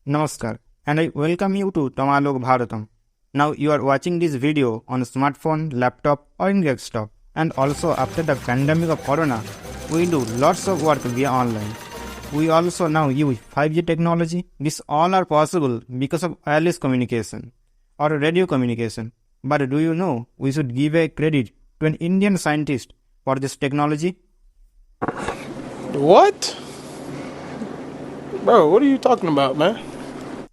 Namaskar, and I welcome you to Tamalog Bharatam. Now you are watching this video on smartphone, laptop or in desktop. And also after the pandemic of Corona, we do lots of work via online. We also now use 5G technology. This all are possible because of wireless communication or radio communication. But do you know we should give a credit to an Indian scientist for this technology? What? Bro, what are you talking about, man?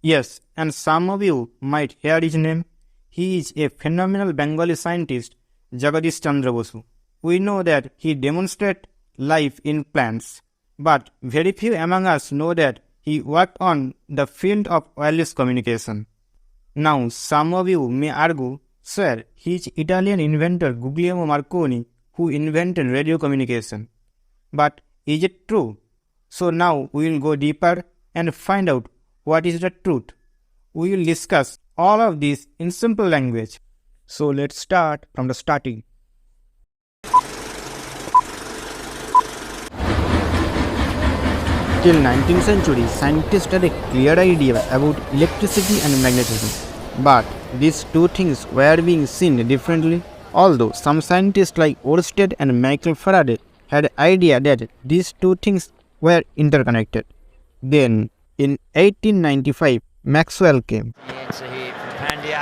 Yes, and some of you might hear his name. He is a phenomenal Bengali scientist, Jagadish Chandra Bose. We know that he demonstrated life in plants, but very few among us know that he worked on the field of wireless communication. Now, some of you may argue, sir, he is Italian inventor Guglielmo Marconi who invented radio communication. But is it true? So now we will go deeper and find out what is the truth. We will discuss all of this in simple language. So let's start from the starting. Till 19th century, scientists had a clear idea about electricity and magnetism. But these two things were being seen differently. Although some scientists like Ørsted and Michael Faraday had idea that these two things were interconnected. Then, in 1895, Maxwell came. It's a hit from Pandya.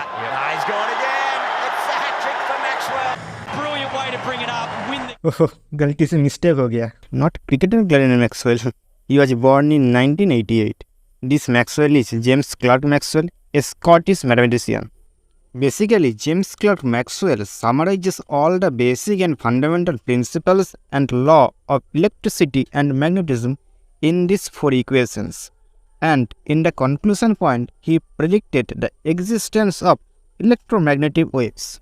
He's gone again. It's a hat-trick for Maxwell. Brilliant way to bring it up. Win the... Oh, गलती से mistake हो गया. Not cricketer Glenn Maxwell. He was born in 1988. This Maxwell is James Clerk Maxwell, a Scottish mathematician. Basically, James Clerk Maxwell summarizes all the basic and fundamental principles and law of electricity and magnetism in these four equations. And in the conclusion point, he predicted the existence of electromagnetic waves.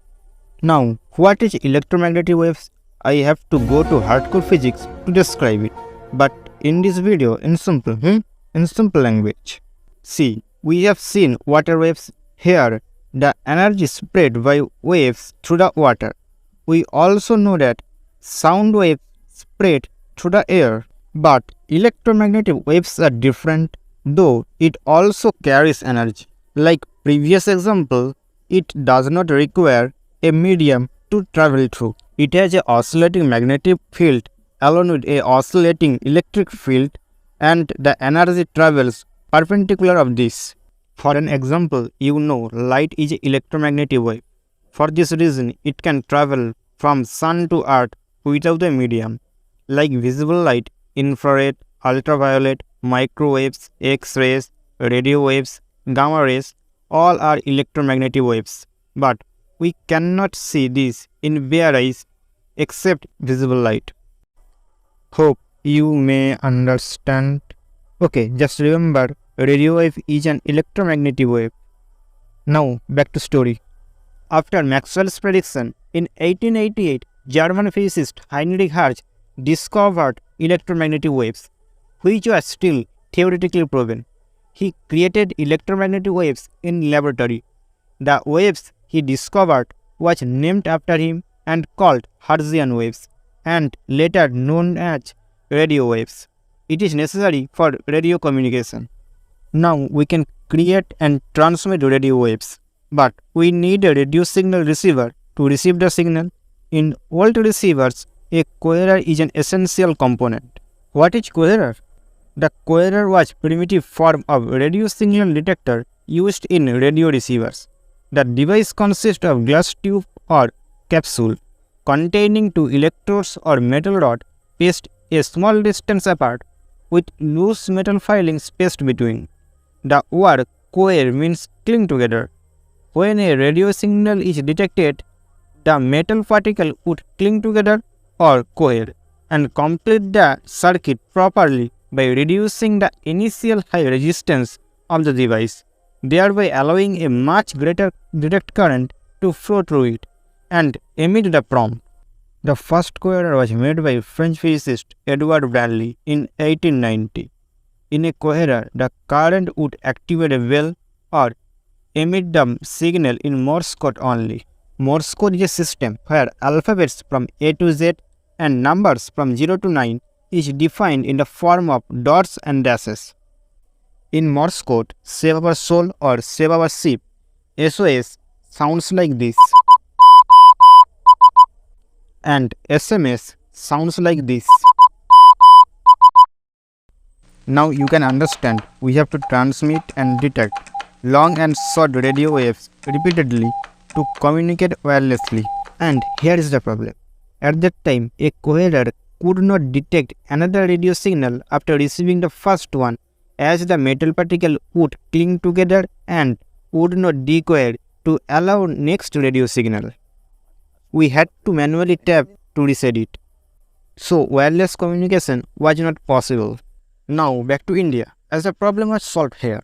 Now, what is electromagnetic waves? I have to go to hardcore physics to describe it. But in this video, in simple language. See, we have seen water waves. Here, the energy spread by waves through the water. We also know that sound waves spread through the air. But electromagnetic waves are different, though it also carries energy. Like previous example, it does not require a medium to travel through. It has an oscillating magnetic field along with a oscillating electric field, and the energy travels perpendicular of this. For an example, you know light is an electromagnetic wave. For this reason, it can travel from sun to earth without a medium. Like visible light, infrared, ultraviolet, microwaves, X-rays, radio waves, gamma rays, all are electromagnetic waves. But we cannot see these in bare eyes except visible light. Hope you may understand. Okay, just remember, radio wave is an electromagnetic wave. Now, back to story. After Maxwell's prediction, in 1888, German physicist Heinrich Hertz discovered electromagnetic waves, which were still theoretically proven. He created electromagnetic waves in laboratory. The waves he discovered was named after him and called Hertzian waves, and later known as radio waves. It is necessary for radio communication. Now we can create and transmit radio waves, but we need a radio signal receiver to receive the signal. In old receivers, a coherer is an essential component. What is coherer? The coherer was primitive form of radio signal detector used in radio receivers. The device consists of glass tube or capsule containing two electrodes or metal rod placed a small distance apart with loose metal filings spaced between. The word cohere means cling together. When a radio signal is detected, the metal particle would cling together or cohere and complete the circuit properly by reducing the initial high resistance of the device, thereby allowing a much greater direct current to flow through it and emit the prompt. The first coherer was made by French physicist Edward Branly in 1890. In a coherer, the current would activate a bell or emit the signal in Morse code only. Morse code is a system where alphabets from A to Z and numbers from 0 to 9 is defined in the form of dots and dashes. In Morse code, save our soul or save our ship, SOS sounds like this, and SMS sounds like this. Now you can understand we have to transmit and detect long and short radio waves repeatedly to communicate wirelessly. And here is the problem. At that time, a coherer could not detect another radio signal after receiving the first one, as the metal particle would cling together and would not decohere to allow next radio signal. We had to manually tap to reset it. So wireless communication was not possible. Now back to India, as the problem was solved here.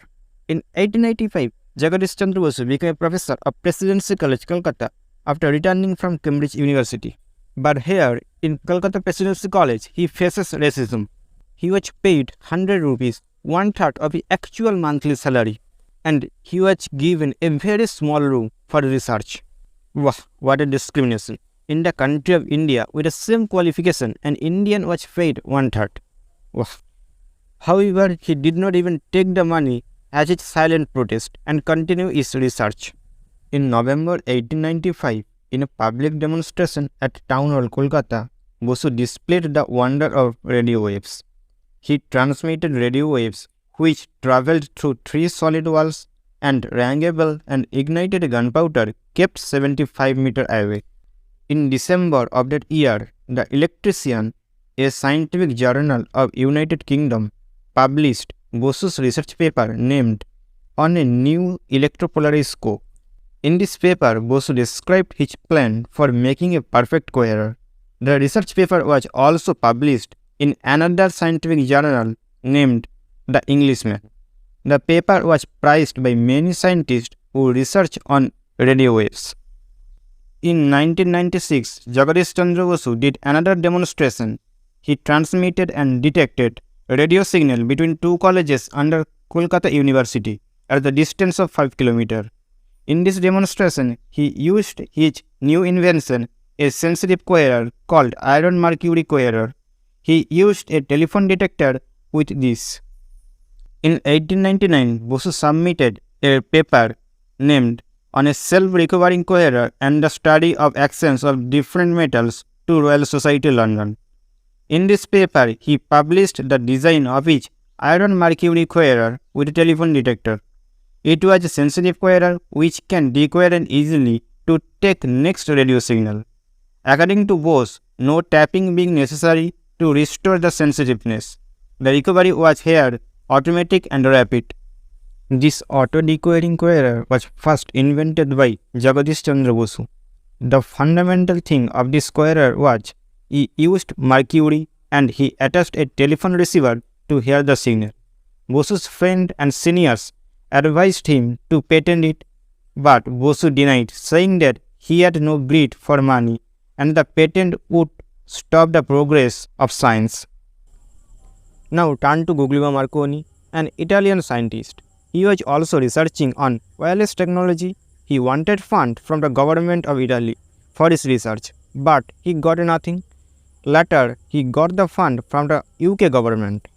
In 1895, Jagadish Chandra Bose became a professor of Presidency College, Kolkata, after returning from Cambridge University. But here, in Kolkata Presidency College, he faces racism. He was paid 100 rupees, one-third of his actual monthly salary, and he was given a very small room for research. Wow, what a discrimination. In the country of India, with the same qualification, an Indian was paid one-third. Wow. However, he did not even take the money as his silent protest and continue his research. In November 1895, in a public demonstration at Town Hall, Kolkata, Bose displayed the wonder of radio waves. He transmitted radio waves which travelled through three solid walls and rang a bell and ignited gunpowder kept 75 meters away. In December of that year, the Electrician, a scientific journal of United Kingdom, published Bose's research paper named On a New Electropolariscope. In this paper, Bose described his plan for making a perfect coherer. The research paper was also published in another scientific journal named The Englishman. The paper was prized by many scientists who research on radio waves. In 1996, Jagadish Chandra Bose did another demonstration. He transmitted and detected radio signal between two colleges under Kolkata University at the distance of 5 km. In this demonstration, he used his new invention, a sensitive coherer called iron mercury coherer. He used a telephone detector with this. In 1899, Bose submitted a paper named On a Self-Recovering Coherer and the Study of Actions of Different Metals to Royal Society, London. In this paper, he published the design of his iron mercury coherer with a telephone detector. It was a sensitive coherer which can decohere easily to take next radio signal. According to Bose, no tapping being necessary to restore the sensitiveness. The recovery was here automatic and rapid. This auto-decohering coherer was first invented by Jagadish Chandra Bose. The fundamental thing of this coherer was he used mercury and he attached a telephone receiver to hear the signal. Bose's friend and seniors advised him to patent it, but Bose denied, saying that he had no greed for money and the patent would stop the progress of science. Now turn to Guglielmo Marconi, an Italian scientist. He was also researching on wireless technology. He wanted funds from the government of Italy for his research, but he got nothing. Later, he got the fund from the UK government.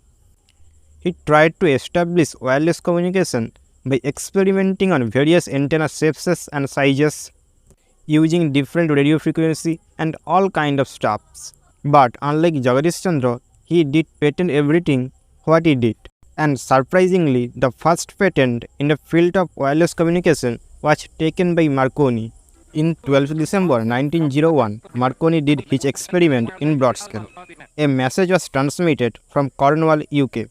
He tried to establish wireless communication by experimenting on various antenna shapes and sizes, using different radio frequency and all kind of stuffs. But unlike Jagadish Chandra, he did patent everything what he did. And surprisingly, the first patent in the field of wireless communication was taken by Marconi. In 12 December 1901, Marconi did his experiment in broad scale. A message was transmitted from Cornwall, UK.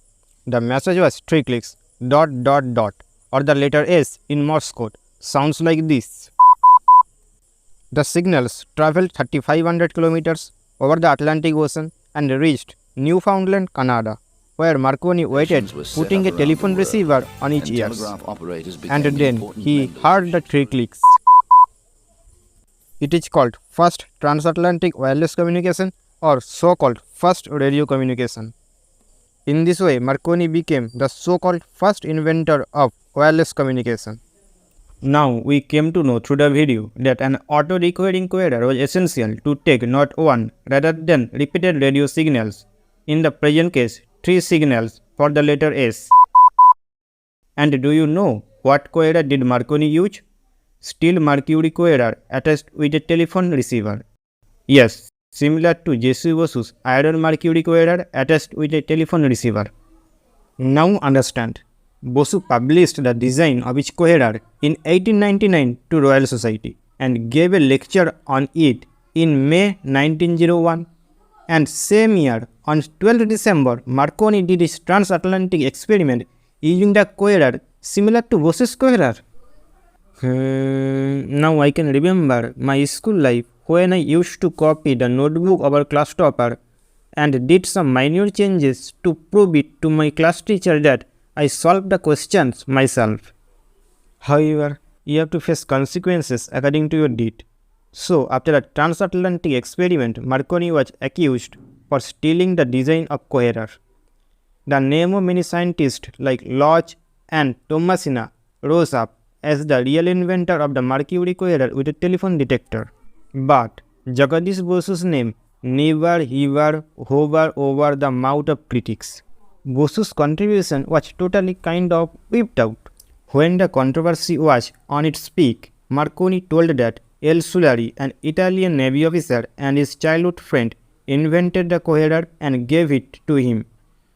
The message was 3 clicks, ... or the letter S in Morse code. Sounds like this. The signals traveled 3,500 kilometers over the Atlantic Ocean and reached Newfoundland, Canada, where Marconi waited, putting a telephone receiver on each ear. And then he heard the 3 clicks. It is called first transatlantic wireless communication or so-called first radio communication. In this way, Marconi became the so-called first inventor of wireless communication. Now we came to know through the video that an auto-decohering coherer was essential to take not one rather than repeated radio signals. In the present case, 3 signals for the letter S. And do you know what coherer did Marconi use? Steel mercury coherer attached with a telephone receiver. Yes, similar to J.C. Bosu's iron mercury coherer attached with a telephone receiver. Now understand. Bosu published the design of his coherer in 1899 to Royal Society and gave a lecture on it in May 1901. And same year, on 12th December, Marconi did his transatlantic experiment using the coherer similar to Bose's coherer. Now I can remember my school life when I used to copy the notebook of our class topper and did some minor changes to prove it to my class teacher that I solved the questions myself. However, you have to face consequences according to your deed. So, after a transatlantic experiment, Marconi was accused for stealing the design of coherer. The name of many scientists like Lodge and Thomasina rose up as the real inventor of the mercury coherer with a telephone detector. But Jagadish Bose's name never ever hovered over the mouth of critics. Bosu's contribution was totally kind of wiped out. When the controversy was on its peak, Marconi told that El Sulari, an Italian Navy officer and his childhood friend, invented the coherer and gave it to him.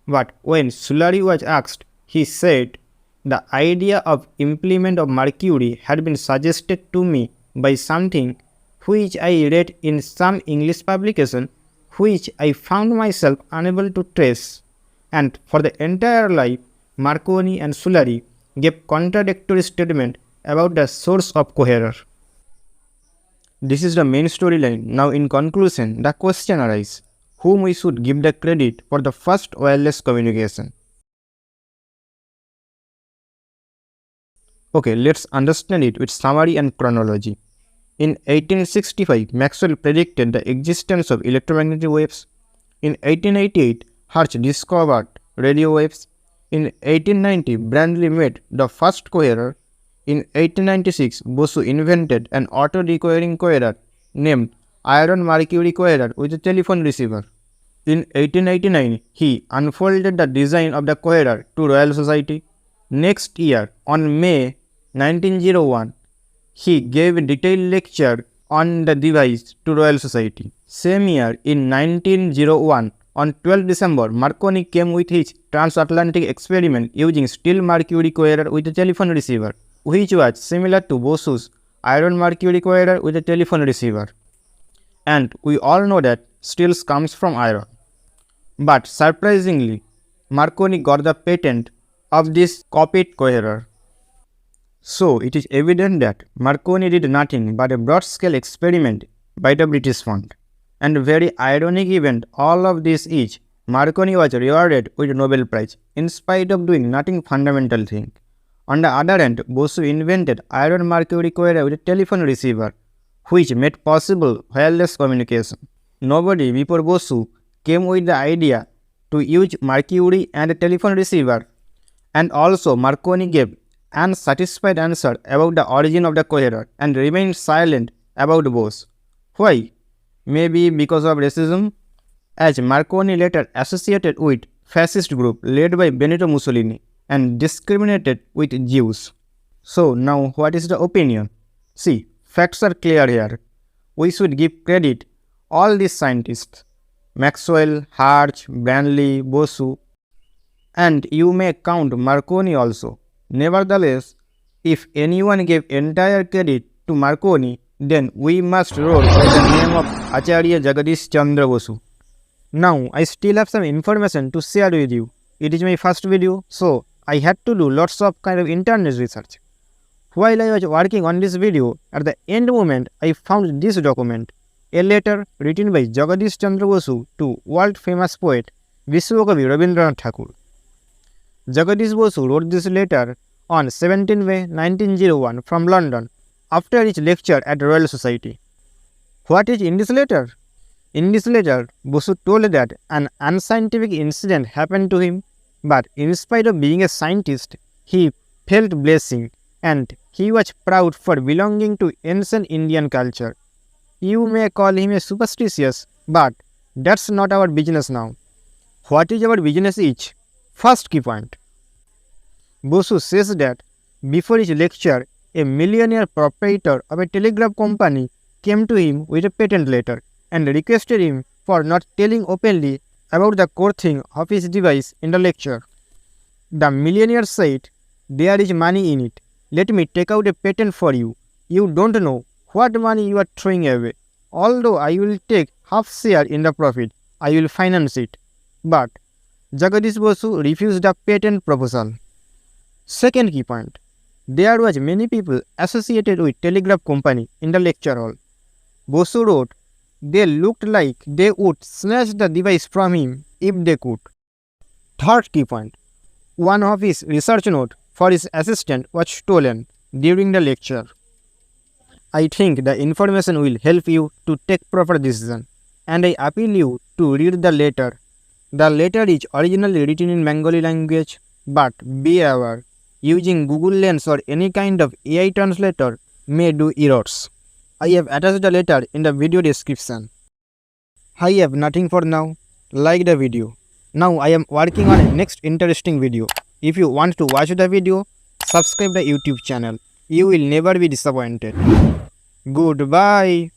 But when Sulari was asked, he said, "The idea of implement of mercury had been suggested to me by something which I read in some English publication, which I found myself unable to trace." And for the entire life, Marconi and Sulari gave contradictory statements about the source of coherer. This is the main storyline. Now in conclusion, the question arises, whom we should give the credit for the first wireless communication? Okay, let's understand it with summary and chronology. In 1865, Maxwell predicted the existence of electromagnetic waves. In 1888, Hertz discovered radio waves. In 1890, Branly made the first coherer. In 1896, Bosu invented an auto-decohering coherer named iron mercury coherer with a telephone receiver. In 1889, he unfolded the design of the coherer to Royal Society. Next year, on May 1901, he gave a detailed lecture on the device to Royal Society. Same year, in 1901, on 12 December, Marconi came with his transatlantic experiment using steel mercury coherer with a telephone receiver, which was similar to Bosu's iron mercury coherer with a telephone receiver. And we all know that steel comes from iron. But surprisingly, Marconi got the patent of this copied coherer. So it is evident that Marconi did nothing but a broad-scale experiment by the British fund. And very ironic event all of this is, Marconi was rewarded with a Nobel Prize in spite of doing nothing fundamental thing. On the other hand, Bosu invented iron mercury coherer with a telephone receiver, which made possible wireless communication. Nobody before Bosu came with the idea to use mercury and a telephone receiver, and also Marconi gave unsatisfied answer about the origin of the coherer and remained silent about Bose. Why? Maybe because of racism, as Marconi later associated with fascist group led by Benito Mussolini and discriminated with Jews. So now what is the opinion? See, facts are clear here. We should give credit all these scientists, Maxwell, Hertz, Branly, Bosu, and you may count Marconi also. Nevertheless, if anyone gave entire credit to Marconi, then we must roll by the name of Acharya Jagadish Chandra Bose. Now, I still have some information to share with you. It is my first video, so I had to do lots of kind of internet research. While I was working on this video, at the end moment, I found this document, a letter written by Jagadish Chandra Bose to world famous poet Vishwakavi Rabindranath Tagore. Jagadish Bose wrote this letter on 17 May 1901 from London after his lecture at Royal Society. What is in this letter? In this letter, Bose told that an unscientific incident happened to him, but in spite of being a scientist, he felt blessing and he was proud for belonging to ancient Indian culture. You may call him a superstitious, but that's not our business now. What is our business is? First key point. Bose says that before his lecture, a millionaire proprietor of a telegraph company came to him with a patent letter and requested him for not telling openly about the core thing of his device in the lecture. The millionaire said, "There is money in it. Let me take out a patent for you. You don't know what money you are throwing away. Although I will take half share in the profit, I will finance it." But Jagadish Bose refused the patent proposal. Second key point. There was many people associated with telegraph company in the lecture hall. Bose wrote, they looked like they would snatch the device from him if they could. Third key point. One of his research notes for his assistant was stolen during the lecture. I think the information will help you to take proper decision, and I appeal you to read the letter. The letter is originally written in Bengali language, but be aware, using Google Lens or any kind of AI translator may do errors. I have attached the letter in the video description. I have nothing for now. Like the video. Now I am working on a next interesting video. If you want to watch the video, subscribe the YouTube channel. You will never be disappointed. Goodbye.